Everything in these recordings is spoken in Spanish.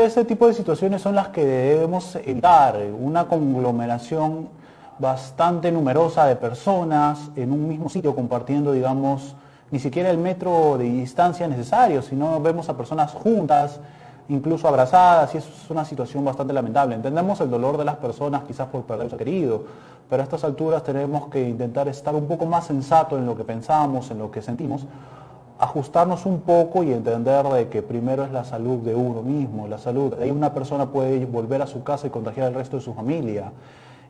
ese tipo de situaciones son las que debemos evitar. Una conglomeración bastante numerosa de personas en un mismo sitio compartiendo, digamos, ni siquiera el metro de distancia necesario, sino vemos a personas juntas, incluso abrazadas, y eso es una situación bastante lamentable. Entendemos el dolor de las personas quizás por perder a su querido, pero a estas alturas tenemos que intentar estar un poco más sensato en lo que pensamos, en lo que sentimos, ajustarnos un poco y entender de que primero es la salud de uno mismo, la salud. Ahí una persona puede volver a su casa y contagiar al resto de su familia.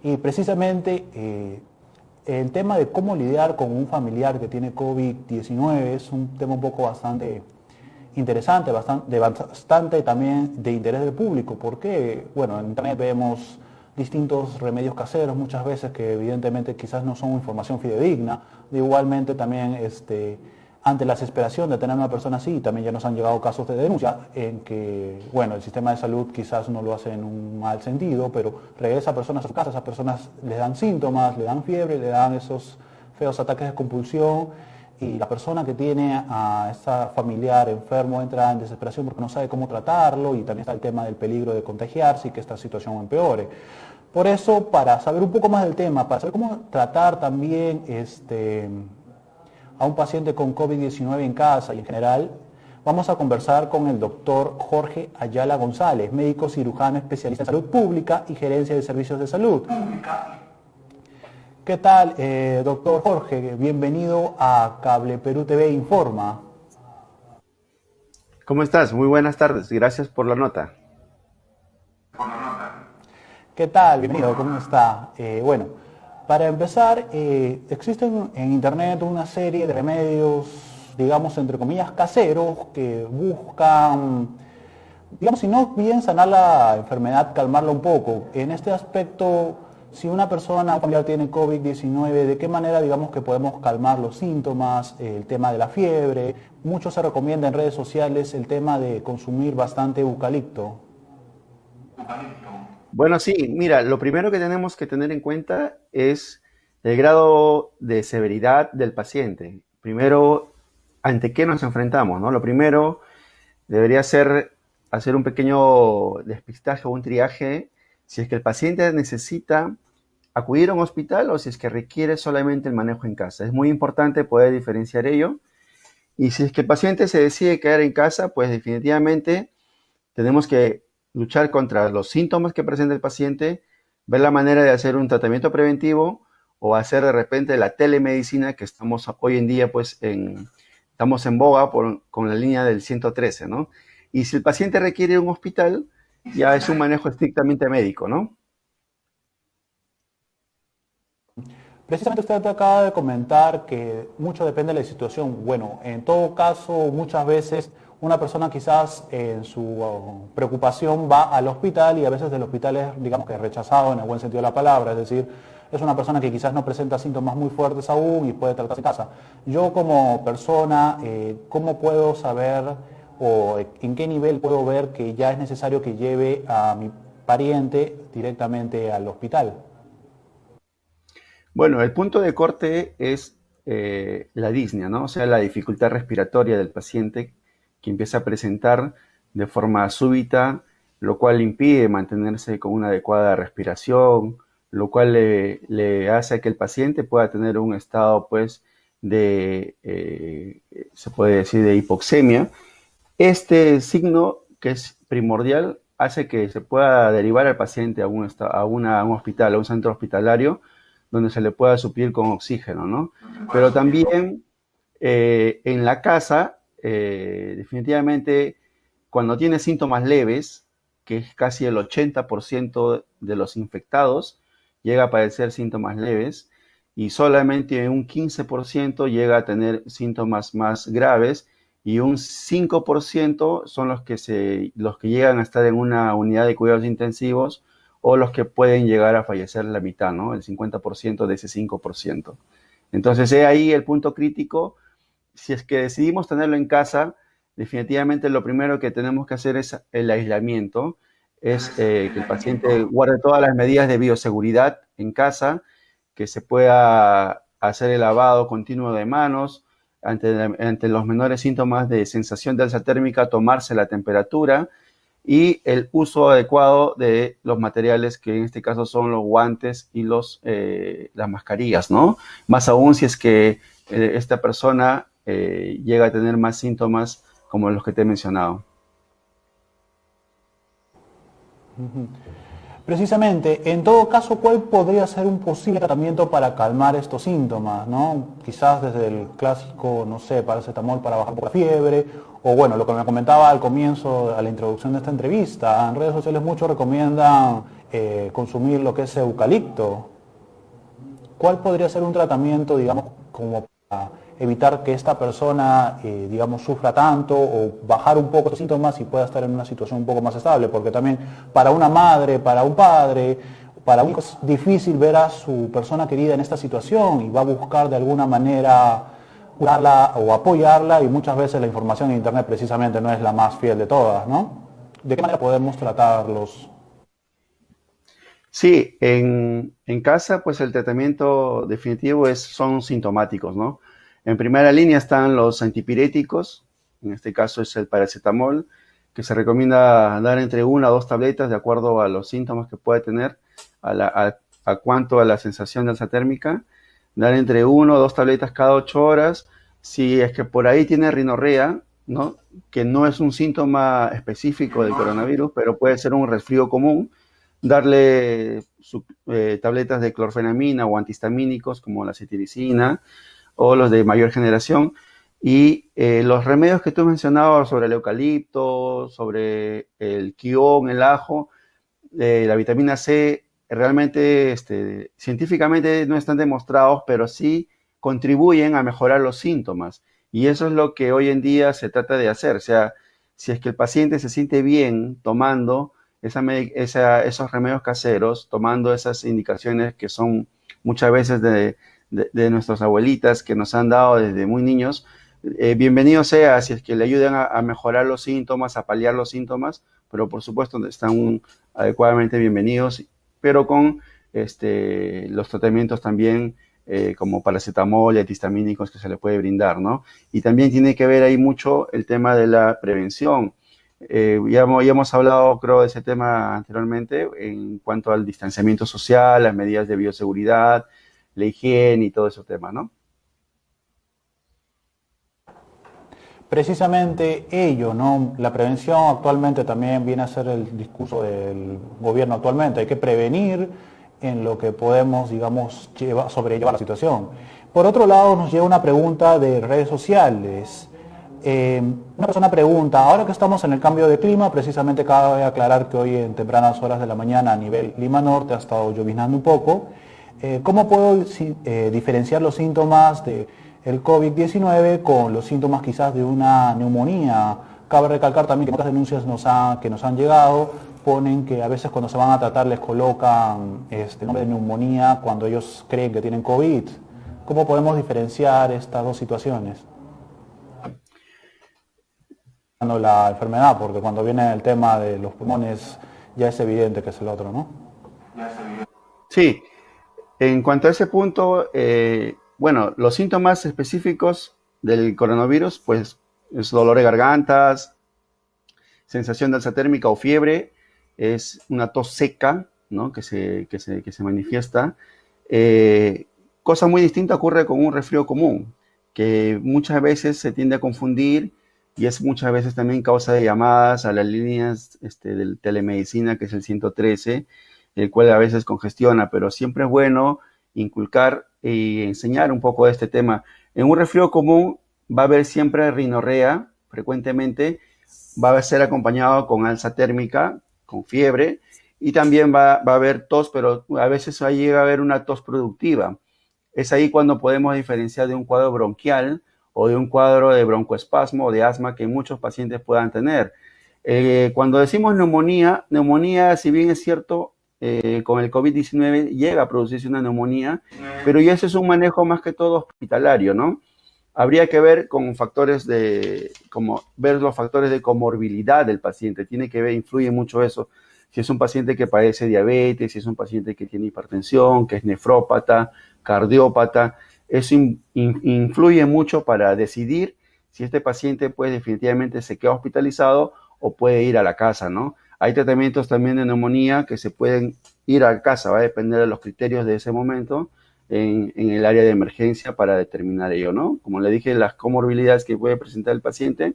Y precisamente el tema de cómo lidiar con un familiar que tiene COVID-19 es un tema un poco bastante interesante, bastante también de interés del público, porque, bueno, en internet vemos distintos remedios caseros muchas veces que evidentemente quizás no son información fidedigna. Igualmente también ante la desesperación de tener a una persona así, también ya nos han llegado casos de denuncia en que, bueno, el sistema de salud quizás no lo hace en un mal sentido, pero regresa a personas a su casa, esas personas les dan síntomas, le dan fiebre, le dan esos feos ataques de compulsión, y la persona que tiene a esa familiar enfermo entra en desesperación porque no sabe cómo tratarlo, y también está el tema del peligro de contagiarse y que esta situación empeore. Por eso, para saber un poco más del tema, para saber cómo tratar también a un paciente con COVID-19 en casa y en general, vamos a conversar con el doctor Jorge Ayala González, médico cirujano especialista en salud pública y gerencia de servicios de salud. ¿Qué tal, doctor Jorge? Bienvenido a Cable Perú TV Informa. ¿Cómo estás? Muy buenas tardes. Gracias por la nota. ¿Qué tal? Bienvenido, ¿cómo está? Bueno, para empezar, existen en Internet una serie de remedios, digamos, entre comillas, caseros, que buscan, digamos, si no bien sanar la enfermedad, calmarla un poco. En este aspecto, si una persona un familiar tiene COVID-19, ¿de qué manera, digamos, que podemos calmar los síntomas, el tema de la fiebre? Mucho se recomienda en redes sociales el tema de consumir bastante eucalipto. Bueno, sí, mira, lo primero que tenemos que tener en cuenta es el grado de severidad del paciente. Primero, ¿ante qué nos enfrentamos, no? Lo primero debería ser hacer un pequeño despistaje o un triaje si es que el paciente necesita acudir a un hospital o si es que requiere solamente el manejo en casa. Es muy importante poder diferenciar ello. Y si es que el paciente se decide quedar en casa, pues definitivamente tenemos que luchar contra los síntomas que presenta el paciente, ver la manera de hacer un tratamiento preventivo o hacer de repente la telemedicina que estamos hoy en día, pues estamos en boga con la línea del 113, ¿no? Y si el paciente requiere un hospital, ya es un manejo estrictamente médico, ¿no? Precisamente usted acaba de comentar que mucho depende de la situación. Bueno, en todo caso, muchas veces una persona quizás en su preocupación va al hospital, y a veces del hospital es, digamos, que rechazado en el buen sentido de la palabra, es decir, es una persona que quizás no presenta síntomas muy fuertes aún y puede tratarse en casa. Yo como persona, ¿cómo puedo saber o en qué nivel puedo ver que ya es necesario que lleve a mi pariente directamente al hospital? Bueno, el punto de corte es la disnea, ¿no? O sea, la dificultad respiratoria del paciente que empieza a presentar de forma súbita, lo cual le impide mantenerse con una adecuada respiración, lo cual le hace que el paciente pueda tener un estado, pues, se puede decir, de hipoxemia. Este signo, que es primordial, hace que se pueda derivar al paciente a un hospital, a un centro hospitalario, donde se le pueda suplir con oxígeno, ¿no? Pero también en la casa, definitivamente, cuando tiene síntomas leves, que es casi el 80% de los infectados, llega a padecer síntomas leves y solamente un 15% llega a tener síntomas más graves y un 5% son los que llegan a estar en una unidad de cuidados intensivos o los que pueden llegar a fallecer la mitad, ¿no? El 50% de ese 5%. Entonces, es ahí el punto crítico. Si es que decidimos tenerlo en casa, definitivamente lo primero que tenemos que hacer es el aislamiento, es que el paciente guarde todas las medidas de bioseguridad en casa, que se pueda hacer el lavado continuo de manos, ante los menores síntomas de sensación de alza térmica, tomarse la temperatura y el uso adecuado de los materiales, que en este caso son los guantes y las mascarillas, ¿no? Más aún si es que esta persona llega a tener más síntomas como los que te he mencionado. Precisamente, en todo caso, ¿cuál podría ser un posible tratamiento para calmar estos síntomas, ¿no? Quizás desde el clásico, no sé, paracetamol para bajar por la fiebre, o bueno, lo que me comentaba al comienzo, a la introducción de esta entrevista, en redes sociales muchos recomiendan consumir lo que es eucalipto. ¿Cuál podría ser un tratamiento, digamos, como para evitar que esta persona, digamos, sufra tanto o bajar un poco los síntomas y pueda estar en una situación un poco más estable? Porque también para una madre, para un padre, para un hijo es difícil ver a su persona querida en esta situación y va a buscar de alguna manera curarla o apoyarla, y muchas veces la información en internet precisamente no es la más fiel de todas, ¿no? ¿De qué manera podemos tratarlos? Sí, en casa, pues el tratamiento definitivo son sintomáticos, ¿no? En primera línea están los antipiréticos, en este caso es el paracetamol, que se recomienda dar entre 1 a 2 tabletas de acuerdo a los síntomas que puede tener, a cuanto a la sensación de alza térmica, dar entre 1 o 2 tabletas cada 8 horas. Si es que por ahí tiene rinorrea, ¿no? Que no es un síntoma específico del coronavirus, pero puede ser un resfrío común, darle tabletas de clorfenamina o antihistamínicos como la cetiricina o los de mayor generación. Y los remedios que tú mencionabas sobre el eucalipto, sobre el quión, el ajo, la vitamina C, realmente científicamente no están demostrados, pero sí contribuyen a mejorar los síntomas. Y eso es lo que hoy en día se trata de hacer. O sea, si es que el paciente se siente bien tomando esos remedios caseros, tomando esas indicaciones que son muchas veces de nuestras abuelitas que nos han dado desde muy niños, bienvenido sea si es que le ayudan a mejorar los síntomas, a paliar los síntomas, pero por supuesto están adecuadamente bienvenidos, pero con los tratamientos también como paracetamol y antihistamínicos que se le puede brindar, ¿no? Y también tiene que ver ahí mucho el tema de la prevención. Ya hemos hablado, creo, de ese tema anteriormente en cuanto al distanciamiento social, las medidas de bioseguridad, la higiene y todo ese tema, ¿no? Precisamente ello, ¿no? La prevención actualmente también viene a ser el discurso del gobierno actualmente. Hay que prevenir en lo que podemos, digamos, sobrellevar la situación. Por otro lado, nos llega una pregunta de redes sociales. Una persona pregunta, ahora que estamos en el cambio de clima, precisamente cabe aclarar que hoy en tempranas horas de la mañana a nivel Lima Norte ha estado lloviznando un poco. ¿Cómo puedo diferenciar los síntomas de el COVID-19 con los síntomas quizás de una neumonía? Cabe recalcar también que muchas denuncias que nos han llegado ponen que a veces cuando se van a tratar les colocan nombre de neumonía cuando ellos creen que tienen COVID. ¿Cómo podemos diferenciar estas dos situaciones? La enfermedad, porque cuando viene el tema de los pulmones ya es evidente que es el otro, ¿no? Sí, en cuanto a ese punto, bueno, los síntomas específicos del coronavirus, pues es dolor de gargantas, sensación de alza térmica o fiebre, es una tos seca, ¿no? que se manifiesta. Cosa muy distinta ocurre con un resfrío común, que muchas veces se tiende a confundir y es muchas veces también causa de llamadas a las líneas de telemedicina, que es el 113, el cual a veces congestiona, pero siempre es bueno inculcar y enseñar un poco de este tema. En un resfrío común va a haber siempre rinorrea, frecuentemente, va a ser acompañado con alza térmica, con fiebre, y también va a haber tos, pero a veces llega a haber una tos productiva. Es ahí cuando podemos diferenciar de un cuadro bronquial o de un cuadro de broncoespasmo o de asma que muchos pacientes puedan tener. Cuando decimos neumonía, si bien es cierto, con el COVID-19 llega a producirse una neumonía, pero ya ese es un manejo más que todo hospitalario, ¿no? Habría que ver con ver los factores de comorbilidad del paciente. Tiene que ver, influye mucho eso. Si es un paciente que padece diabetes, si es un paciente que tiene hipertensión, que es nefrópata, cardiópata, eso influye mucho para decidir si este paciente pues definitivamente se queda hospitalizado o puede ir a la casa, ¿no? Hay tratamientos también de neumonía que se pueden ir a casa, va a depender de los criterios de ese momento en el área de emergencia para determinar ello, ¿no? Como le dije, las comorbilidades que puede presentar el paciente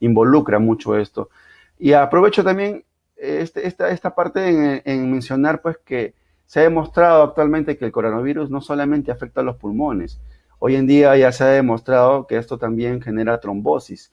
involucra mucho esto. Y aprovecho también esta parte en mencionar pues que se ha demostrado actualmente que el coronavirus no solamente afecta a los pulmones. Hoy en día ya se ha demostrado que esto también genera trombosis.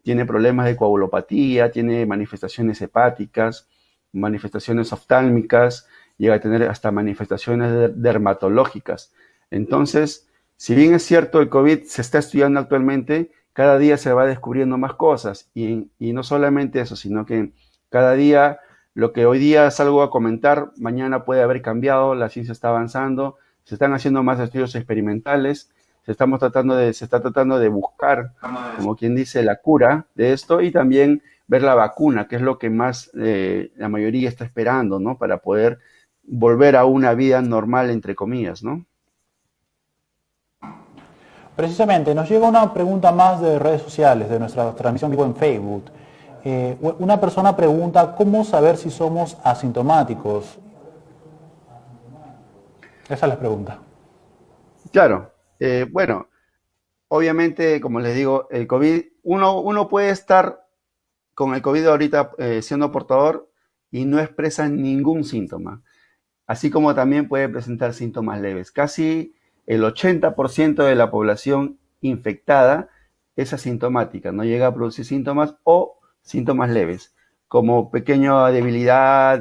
Tiene problemas de coagulopatía, tiene manifestaciones hepáticas, manifestaciones oftálmicas, llega a tener hasta manifestaciones dermatológicas. Entonces, si bien es cierto el COVID se está estudiando actualmente, cada día se va descubriendo más cosas y no solamente eso, sino que cada día lo que hoy día salgo a comentar, mañana puede haber cambiado, la ciencia está avanzando, se están haciendo más estudios experimentales, se está tratando de buscar, como quien dice, la cura de esto y también ver la vacuna, que es lo que más la mayoría está esperando, ¿no? Para poder volver a una vida normal, entre comillas, ¿no? Precisamente, nos llega una pregunta más de redes sociales, de nuestra transmisión vivo en Facebook. Una persona pregunta, ¿cómo saber si somos asintomáticos? Esa es la pregunta. Claro, bueno, obviamente, como les digo, el COVID, uno puede estar con el COVID ahorita siendo portador y no expresa ningún síntoma, así como también puede presentar síntomas leves. Casi el 80% de la población infectada es asintomática, no llega a producir síntomas o síntomas leves, como pequeña debilidad,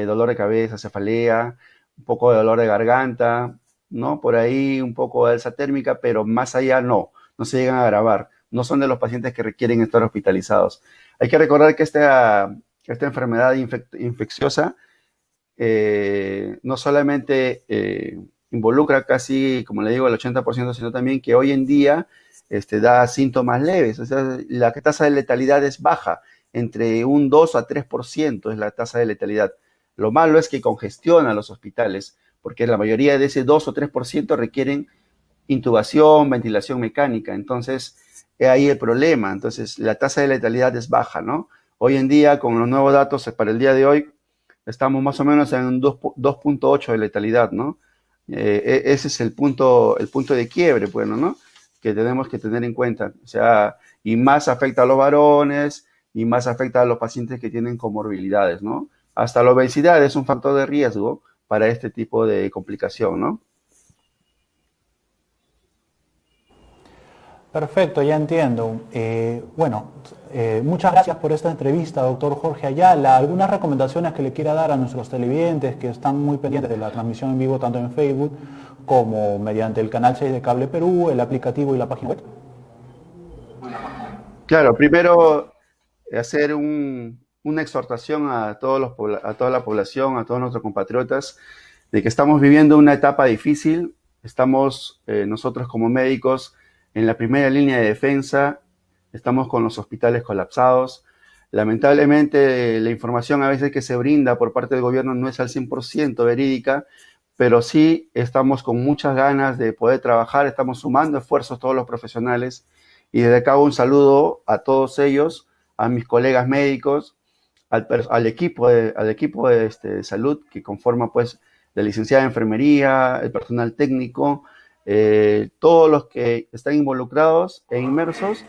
dolor de cabeza, cefalea, un poco de dolor de garganta, ¿no? Por ahí un poco de alza térmica, pero más allá no se llegan a agravar. No son de los pacientes que requieren estar hospitalizados. Hay que recordar que esta enfermedad infecciosa no solamente involucra casi, como le digo, el 80%, sino también que hoy en día da síntomas leves. O sea, la tasa de letalidad es baja, entre un 2 a 3% es la tasa de letalidad. Lo malo es que congestiona los hospitales, porque la mayoría de ese 2 o 3% requieren intubación, ventilación mecánica. Entonces, ahí el problema. Entonces, la tasa de letalidad es baja, ¿no? Hoy en día, con los nuevos datos para el día de hoy, estamos más o menos en un 2.8 de letalidad, ¿no? Ese es el punto de quiebre, bueno, ¿no? Que tenemos que tener en cuenta. O sea, y más afecta a los varones y más afecta a los pacientes que tienen comorbilidades, ¿no? Hasta la obesidad es un factor de riesgo para este tipo de complicación, ¿no? Perfecto, ya entiendo. Muchas gracias por esta entrevista, doctor Jorge Ayala. ¿Algunas recomendaciones que le quiera dar a nuestros televidentes que están muy pendientes de la transmisión en vivo, tanto en Facebook como mediante el canal 6 de Cable Perú, el aplicativo y la página web? Claro, primero hacer una exhortación a a toda la población, a todos nuestros compatriotas, de que estamos viviendo una etapa difícil. Estamos nosotros como médicos en la primera línea de defensa, estamos con los hospitales colapsados. Lamentablemente, la información a veces que se brinda por parte del gobierno no es al 100% verídica, pero sí estamos con muchas ganas de poder trabajar, estamos sumando esfuerzos todos los profesionales y desde acá un saludo a todos ellos, a mis colegas médicos, al equipo de salud que conforma pues la licenciada de enfermería, el personal técnico, todos los que están involucrados e inmersos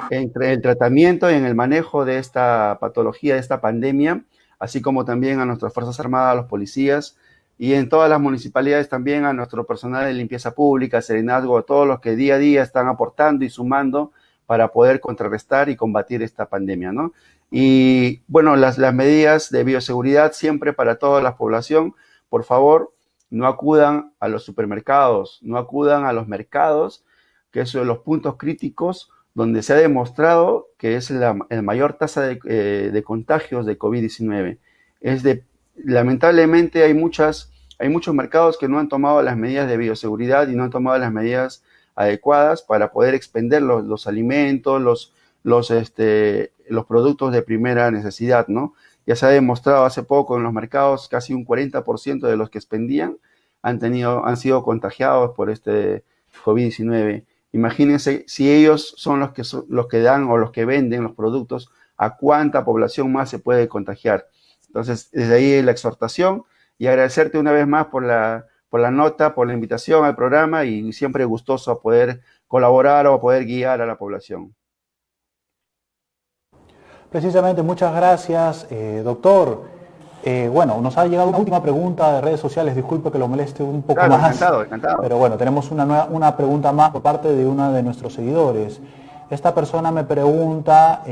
entre el tratamiento y en el manejo de esta patología, de esta pandemia, así como también a nuestras Fuerzas Armadas, a los policías y en todas las municipalidades también a nuestro personal de limpieza pública, serenazgo, a todos los que día a día están aportando y sumando para poder contrarrestar y combatir esta pandemia, ¿no? Y bueno, las medidas de bioseguridad siempre para toda la población, por favor, no acudan a los supermercados, no acudan a los mercados, que son los puntos críticos donde se ha demostrado que es la mayor tasa de contagios de COVID-19. Lamentablemente hay muchos mercados que no han tomado las medidas de bioseguridad y no han tomado las medidas adecuadas para poder expender los alimentos, los productos de primera necesidad, ¿no? Ya se ha demostrado hace poco en los mercados, casi un 40% de los que expendían han sido contagiados por este COVID-19. Imagínense si ellos son los que dan o los que venden los productos, a cuánta población más se puede contagiar. Entonces, desde ahí la exhortación y agradecerte una vez más por la nota, por la invitación al programa y siempre gustoso a poder colaborar o a poder guiar a la población. Precisamente, muchas gracias, doctor. Bueno, nos ha llegado una última pregunta de redes sociales, disculpe que lo moleste un poco Claro, más. encantado, encantado. Pero bueno, tenemos una pregunta más por parte de uno de nuestros seguidores. Esta persona me pregunta,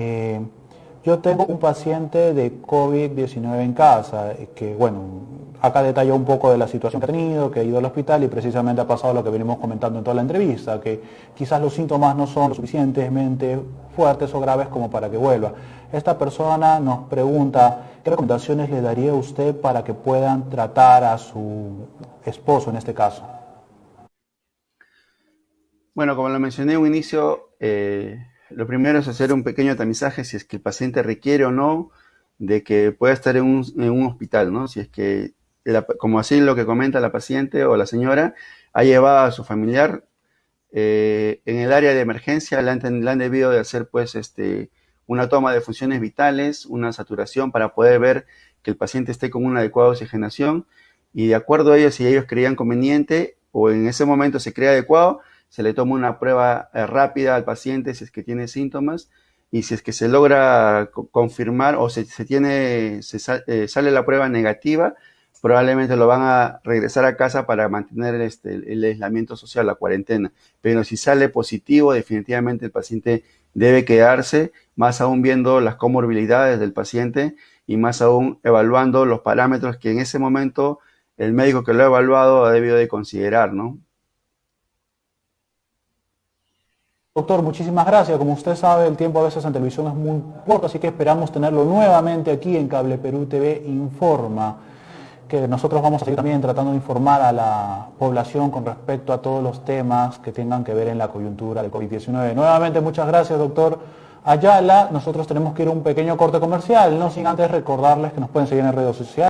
yo tengo un paciente de COVID-19 en casa, que bueno, acá detalló un poco de la situación que ha tenido, que ha ido al hospital y precisamente ha pasado lo que venimos comentando en toda la entrevista, que quizás los síntomas no son lo suficientemente fuertes o graves como para que vuelva. Esta persona nos pregunta, ¿qué recomendaciones le daría usted para que puedan tratar a su esposo en este caso? Bueno, como lo mencioné en un inicio, lo primero es hacer un pequeño tamizaje si es que el paciente requiere o no de que pueda estar en un hospital, ¿no? Si es que, como así lo que comenta la paciente o la señora, ha llevado a su familiar en el área de emergencia, le han debido de hacer pues una toma de funciones vitales, una saturación para poder ver que el paciente esté con una adecuada oxigenación y de acuerdo a ellos, si ellos creían conveniente o en ese momento se cree adecuado, se le toma una prueba rápida al paciente si es que tiene síntomas y si es que se logra confirmar o sale la prueba negativa, probablemente lo van a regresar a casa para mantener el aislamiento social, la cuarentena. Pero si sale positivo, definitivamente el paciente debe quedarse, más aún viendo las comorbilidades del paciente y más aún evaluando los parámetros que en ese momento el médico que lo ha evaluado ha debido de considerar, ¿no? Doctor, muchísimas gracias. Como usted sabe, el tiempo a veces en televisión es muy corto, así que esperamos tenerlo nuevamente aquí en Cable Perú TV Informa, que nosotros vamos a seguir también tratando de informar a la población con respecto a todos los temas que tengan que ver en la coyuntura del COVID-19. Nuevamente, muchas gracias, doctor Ayala. Nosotros tenemos que ir a un pequeño corte comercial, no sin antes recordarles que nos pueden seguir en redes sociales.